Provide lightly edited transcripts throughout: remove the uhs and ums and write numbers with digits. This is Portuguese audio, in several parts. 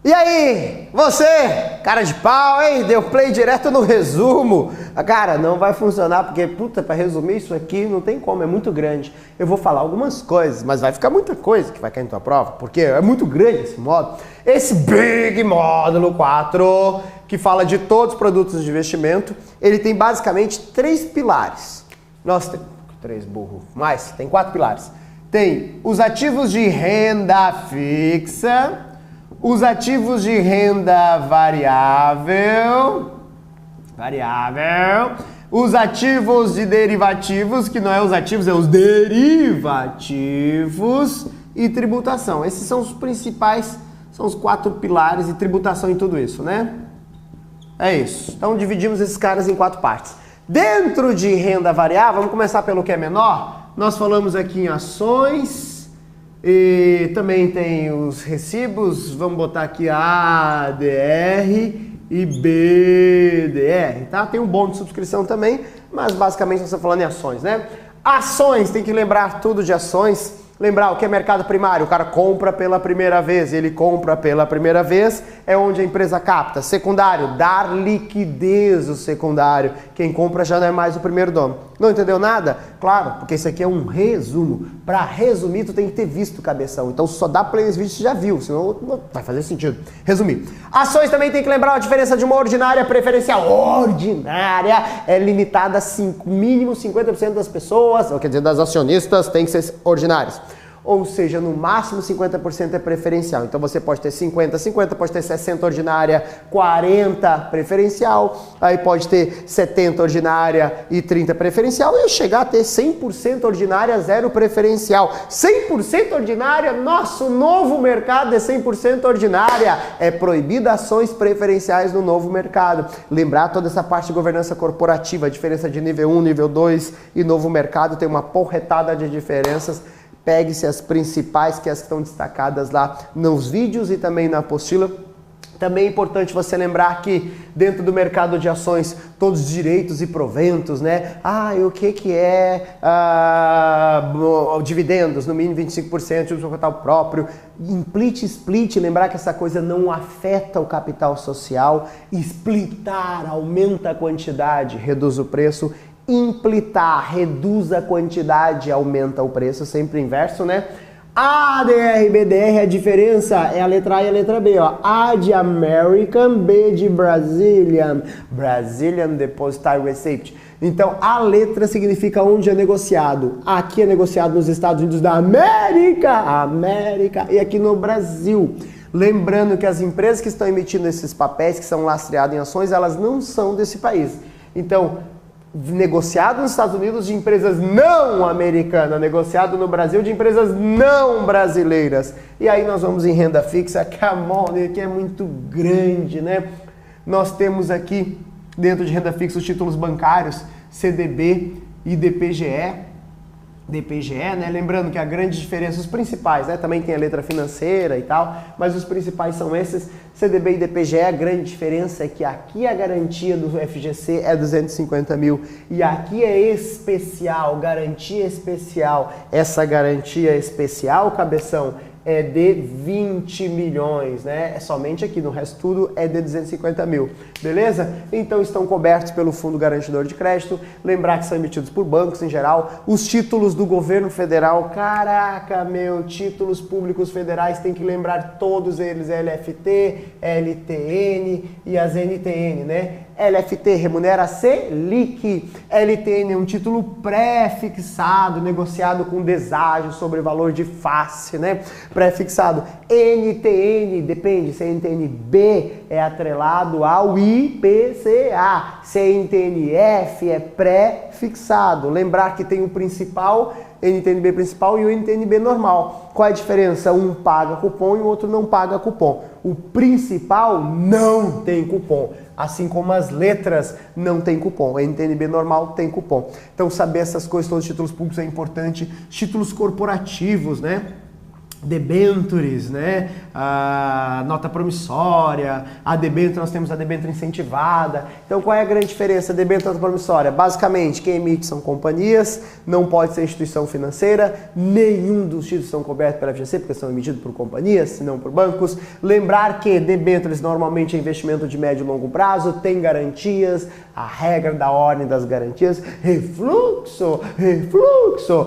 E aí, você, cara de pau, hein? Deu play direto no resumo. Cara, não vai funcionar porque, puta, pra resumir isso aqui não tem como, é muito grande. Eu vou falar algumas coisas, mas vai ficar muita coisa que vai cair na tua prova, porque é muito grande esse módulo. Esse Big Módulo 4, que fala de todos os produtos de investimento, ele tem basicamente 3 pilares. Nós temos 3 burro, mais, tem 4 pilares. Tem os ativos de renda fixa, os ativos de renda variável, os ativos de derivativos, que não é os ativos, é os derivativos, e tributação. Esses são os principais, são os 4 pilares e tributação em tudo isso, né? É isso. Então dividimos esses caras em 4 partes. Dentro de renda variável, vamos começar pelo que é menor. Nós falamos aqui em ações. E também tem os recibos, vamos botar aqui ADR e BDR, tá? Tem um bônus de subscrição também, mas basicamente nós estamos falando em ações, né? Ações, tem que lembrar tudo de ações. Lembrar o que é mercado primário, o cara compra pela primeira vez, ele compra pela primeira vez, é onde a empresa capta. Secundário, dar liquidez ao secundário. Quem compra já não é mais o primeiro dono. Não entendeu nada? Claro, porque isso aqui é um resumo. Para resumir, tu tem que ter visto o cabeção. Então só dá play nesse vídeo se já viu, senão não vai fazer sentido. Resumir. Ações também tem que lembrar a diferença de uma ordinária preferencial. Ordinária é limitada a mínimo 50% das pessoas, quer dizer, das acionistas, tem que ser ordinárias. Ou seja, no máximo 50% é preferencial. Então você pode ter 50, pode ter 60 ordinária, 40 preferencial, aí pode ter 70 ordinária e 30 preferencial, e chegar a ter 100% ordinária, 0 preferencial. 100% ordinária, nosso novo mercado é 100% ordinária. É proibida ações preferenciais no novo mercado. Lembrar toda essa parte de governança corporativa, a diferença de nível 1, nível 2 e novo mercado, tem uma porretada de diferenças. Pegue-se as principais, que as que estão destacadas lá nos vídeos e também na apostila. Também é importante você lembrar que dentro do mercado de ações, todos os direitos e proventos, né? E o que é dividendos, no mínimo 25% de capital próprio. Split, lembrar que essa coisa não afeta o capital social. Splitar, aumenta a quantidade, reduz o preço. Implitar, reduz a quantidade, aumenta o preço, sempre inverso, né? ADR e BDR, a diferença é a letra A e a letra B, ó. A de American, B de Brazilian, Brazilian Depositary Receipt. Então, a letra significa onde é negociado. Aqui é negociado nos Estados Unidos da América, e aqui no Brasil. Lembrando que as empresas que estão emitindo esses papéis, que são lastreados em ações, elas não são desse país. Então, negociado nos Estados Unidos de empresas não americanas, negociado no Brasil de empresas não brasileiras. E aí nós vamos em renda fixa, que é muito grande, né? Nós temos aqui, dentro de renda fixa, os títulos bancários, CDB e DPGE, né? Lembrando que a grande diferença, os principais, né? Também tem a letra financeira e tal, mas os principais são esses, CDB e DPGE. A grande diferença é que aqui a garantia do FGC é 250 mil e aqui é especial, garantia especial. Essa garantia especial, cabeção, é de 20 milhões, né? É somente aqui, no resto tudo é de 250 mil, beleza? Então estão cobertos pelo Fundo Garantidor de Crédito. Lembrar que são emitidos por bancos em geral. Os títulos do governo federal, caraca, títulos públicos federais, tem que lembrar todos eles, LFT, LTN e as NTN, né? LFT remunera Selic, LTN é um título pré-fixado, negociado com deságio sobre valor de face, né? Pré-fixado. NTN, depende, se NTN-B é atrelado ao IPCA, se NTN-F é pré-fixado. Lembrar que tem o principal, NTN-B principal e o NTN-B normal. Qual é a diferença? Um paga cupom e o outro não paga cupom. O principal não tem cupom, assim como as letras não tem cupom. O NTN-B normal tem cupom. Então saber essas coisas, todos os títulos públicos é importante. Títulos corporativos, né? debentures, né? A nota promissória, a debênture, nós temos a debênture incentivada. Então, qual é a grande diferença? Debênture e nota promissória. Basicamente, quem emite são companhias, não pode ser instituição financeira, nenhum dos títulos são cobertos pela FGC, porque são emitidos por companhias, se não por bancos. Lembrar que debêntures normalmente é investimento de médio e longo prazo, tem garantias, a regra da ordem das garantias, refluxo, eu estou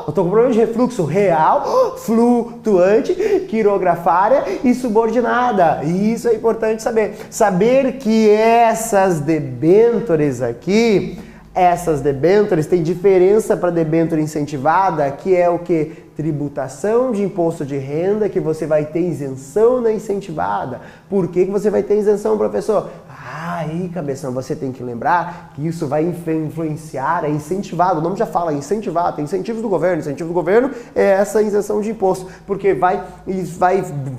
com problema de refluxo real, flutuante, quirografária e subordinada. Isso é importante saber. Saber que essas debêntures aqui, essas debêntures têm diferença para debênture incentivada, que é o que? Tributação de imposto de renda, que você vai ter isenção na incentivada. Por que você vai ter isenção, professor? Aí, cabeção, você tem que lembrar que isso vai influenciar, é incentivado, o nome já fala, incentivado, tem incentivos do governo. Incentivo do governo é essa isenção de imposto, porque vai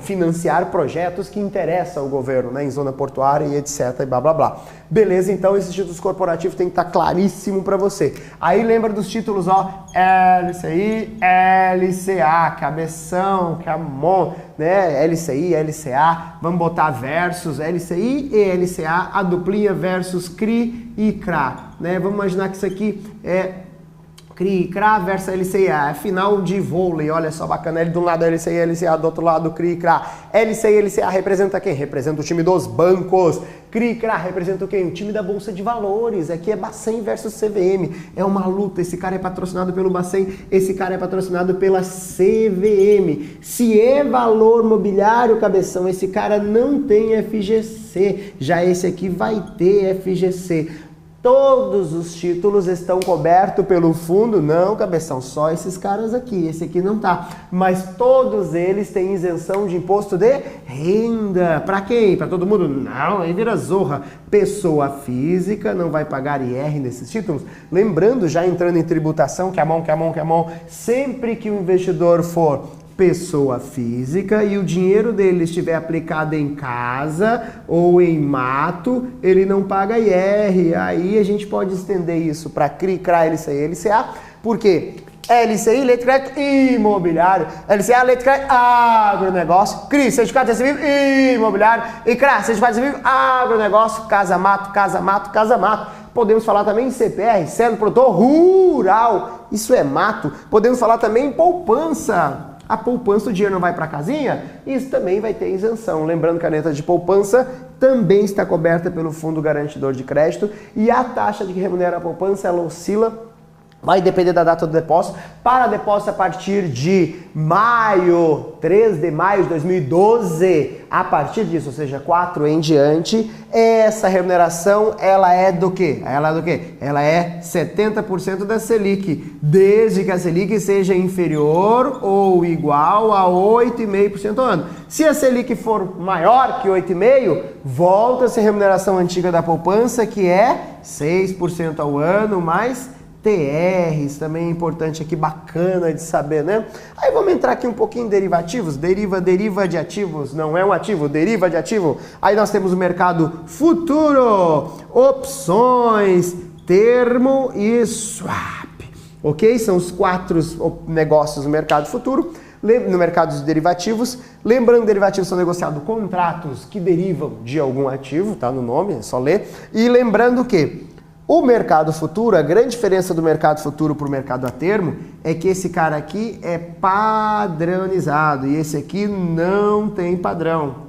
financiar projetos que interessam ao governo, né, em zona portuária e etc, e blá blá blá. Beleza, então esses títulos corporativos tem que estar claríssimo para você. Aí lembra dos títulos, ó, LCI, LCA, cabeção, camon, né, LCI, LCA, vamos botar versus LCI e LCA, a duplinha versus CRI e CRA, né? Vamos imaginar que isso aqui é CRI e CRA versus LCA, é final de vôlei, olha só bacana, L de um lado LCI e LCA, do outro lado CRI e CRA. LCI e LCA representa quem? Representa o time dos bancos. CRI e CRA representa quem? O time da Bolsa de Valores. Aqui é Bacen versus CVM, é uma luta, esse cara é patrocinado pelo Bacen, esse cara é patrocinado pela CVM. Se é valor mobiliário, cabeção, esse cara não tem FGC, já esse aqui vai ter FGC. Todos os títulos estão cobertos pelo fundo? Não, cabeção, só esses caras aqui, esse aqui não tá. Mas todos eles têm isenção de imposto de renda. Para quem? Para todo mundo? Não, aí vira zorra. Pessoa física não vai pagar IR nesses títulos. Lembrando, já entrando em tributação, que a mão, sempre que o investidor for pessoa física e o dinheiro dele estiver aplicado em casa ou em mato, ele não paga IR. Aí a gente pode estender isso para CRI, CRA, LCI, LCA, porque LCI, Lei de Crédito Imobiliário, LCA, Lei de Crédito Agronegócio, CRI, Certificado de Civil Imobiliário e CRA, Certificado de Civil Agronegócio, casa-mato, casa-mato, casa-mato. Podemos falar também em CPR, Célula Produtor Rural, isso é mato. Podemos falar também em poupança. A poupança, o dinheiro não vai para a casinha, isso também vai ter isenção. Lembrando que a caneta de poupança também está coberta pelo Fundo Garantidor de Crédito e a taxa de que remunera a poupança, ela oscila, vai depender da data do depósito. Para depósito a partir de maio, 3 de maio de 2012, a partir disso, ou seja, 4 em diante, essa remuneração, ela é do quê? Ela é 70% da Selic, desde que a Selic seja inferior ou igual a 8,5% ao ano. Se a Selic for maior que 8,5%, volta essa remuneração antiga da poupança, que é 6% ao ano, mais TRs, também é importante aqui, bacana de saber, né? Aí vamos entrar aqui um pouquinho em derivativos, deriva de ativos, não é um ativo, deriva de ativo. Aí nós temos o mercado futuro, opções, termo e swap, ok? São os 4 negócios no mercado futuro. No mercado de derivativos, lembrando que derivativos são negociados contratos que derivam de algum ativo, tá no nome, é só ler. E lembrando que o mercado futuro, a grande diferença do mercado futuro para o mercado a termo é que esse cara aqui é padronizado e esse aqui não tem padrão.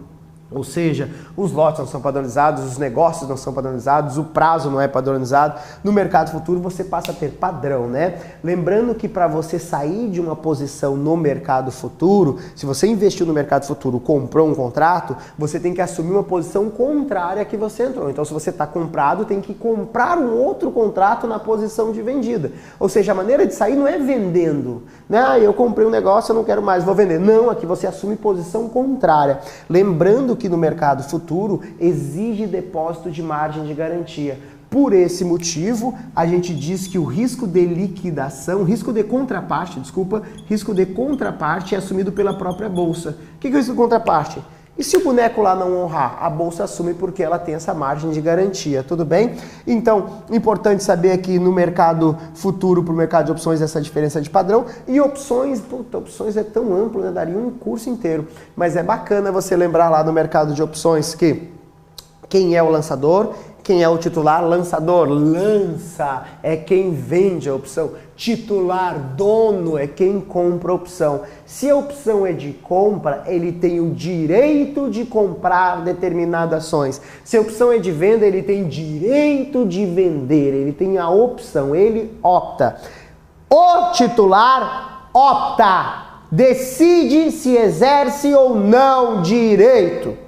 Ou seja, os lotes não são padronizados, os negócios não são padronizados, o prazo não é padronizado. No mercado futuro você passa a ter padrão, né? Lembrando que para você sair de uma posição no mercado futuro, se você investiu no mercado futuro, comprou um contrato, você tem que assumir uma posição contrária à que você entrou. Então, se você está comprado, tem que comprar um outro contrato na posição de vendida. Ou seja, a maneira de sair não é vendendo, né? Ah, eu comprei um negócio, eu não quero mais, vou vender. Não, aqui você assume posição contrária. Lembrando que no mercado futuro exige depósito de margem de garantia. Por esse motivo, a gente diz que o risco de liquidação, risco de contraparte é assumido pela própria bolsa. O que é o risco de contraparte? E se o boneco lá não honrar, a bolsa assume porque ela tem essa margem de garantia, tudo bem? Então, importante saber aqui no mercado futuro para o mercado de opções essa diferença de padrão. E opções, puta, opções é tão amplo, né? Daria um curso inteiro. Mas é bacana você lembrar lá no mercado de opções que quem é o lançador, quem é o titular, lançador, lança, é quem vende a opção. Titular, dono, é quem compra a opção. Se a opção é de compra, ele tem o direito de comprar determinadas ações. Se a opção é de venda, ele tem direito de vender, ele tem a opção, ele opta. O titular opta, decide se exerce ou não direito.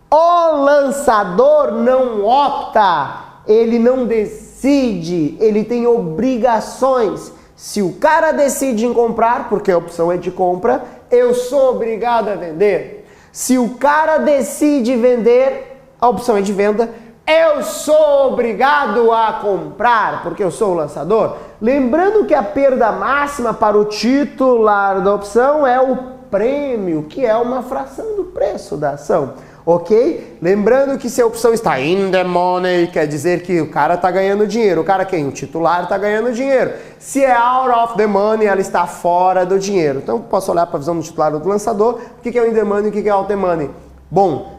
O lançador não opta, ele não decide, ele tem obrigações. Se o cara decide em comprar, porque a opção é de compra, eu sou obrigado a vender. Se o cara decide vender, a opção é de venda, eu sou obrigado a comprar, porque eu sou o lançador. Lembrando que a perda máxima para o titular da opção é o prêmio, que é uma fração do preço da ação. Ok? Lembrando que se a opção está in the money, quer dizer que o cara está ganhando dinheiro. O cara quem? O titular está ganhando dinheiro. Se é out of the money, ela está fora do dinheiro. Então, posso olhar para a visão do titular ou do lançador. O que é o in the money e o que é out the money? Bom,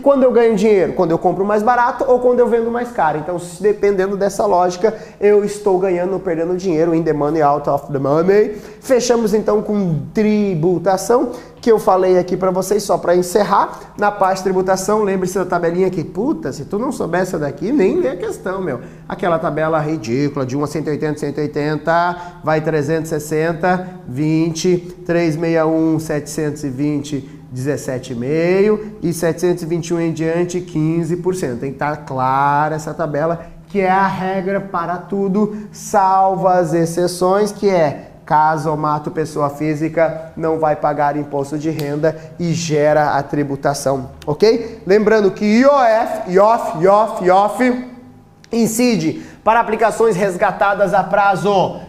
quando eu ganho dinheiro? Quando eu compro mais barato ou quando eu vendo mais caro. Então, dependendo dessa lógica, eu estou ganhando ou perdendo dinheiro, in the money, out of the money. Fechamos então com tributação, que eu falei aqui para vocês só para encerrar. Na parte de tributação, lembre-se da tabelinha aqui. Puta, se tu não soubesse essa daqui, nem lê a questão, meu. Aquela tabela ridícula, de 1 a 180, 180, vai 360, 20, 361, 720, 17,5% e 721 em diante, 15%. Tem que estar clara essa tabela, que é a regra para tudo, salvo as exceções, que é caso eu mato pessoa física, não vai pagar imposto de renda e gera a tributação, ok? Lembrando que IOF incide para aplicações resgatadas a prazo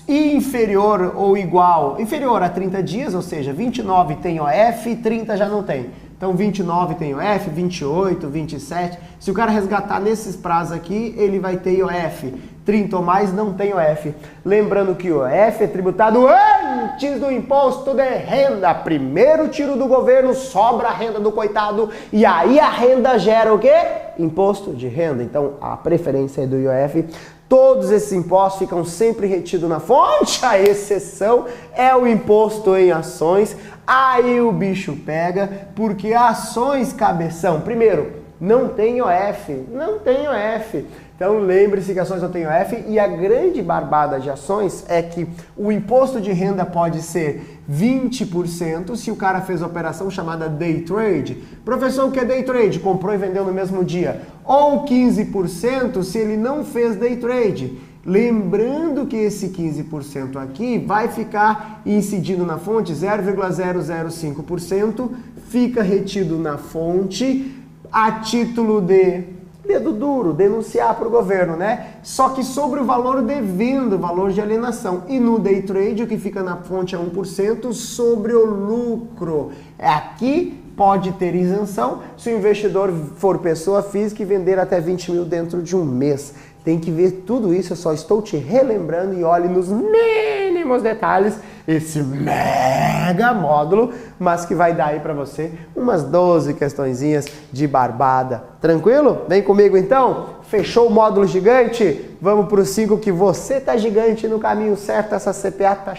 inferior ou igual, inferior a 30 dias, ou seja, 29 tem OF, 30 já não tem. Então 29 tem OF, 28, 27. Se o cara resgatar nesses prazos aqui, ele vai ter IOF. 30 ou mais não tem OF. Lembrando que o IOF é tributado antes do imposto de renda. Primeiro tiro do governo, sobra a renda do coitado e aí a renda gera o quê? Imposto de renda. Então a preferência é do IOF. Todos esses impostos ficam sempre retidos na fonte, a exceção é o imposto em ações. Aí o bicho pega, porque ações cabeção, primeiro, não tem OF, não tem OF. Então lembre-se que ações não tem OF e a grande barbada de ações é que o imposto de renda pode ser 20% se o cara fez operação chamada day trade. Professor, o que é day trade? Comprou e vendeu no mesmo dia. Ou 15% se ele não fez day trade. Lembrando que esse 15% aqui vai ficar incidindo na fonte, 0,005% fica retido na fonte a título de dedo duro, denunciar para o governo, né? Só que sobre o valor devendo, o valor de alienação. E no day trade, o que fica na fonte é 1% sobre o lucro. Aqui pode ter isenção se o investidor for pessoa física e vender até 20 mil dentro de um mês. Tem que ver tudo isso, eu só estou te relembrando e olhe nos mínimos detalhes esse mega módulo, mas que vai dar aí para você umas 12 questõezinhas de barbada. Tranquilo? Vem comigo então? Fechou o módulo gigante? Vamos para o 5 que você tá gigante no caminho certo, essa CPA tá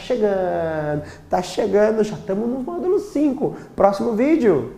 chegando, já estamos no módulo 5. Próximo vídeo.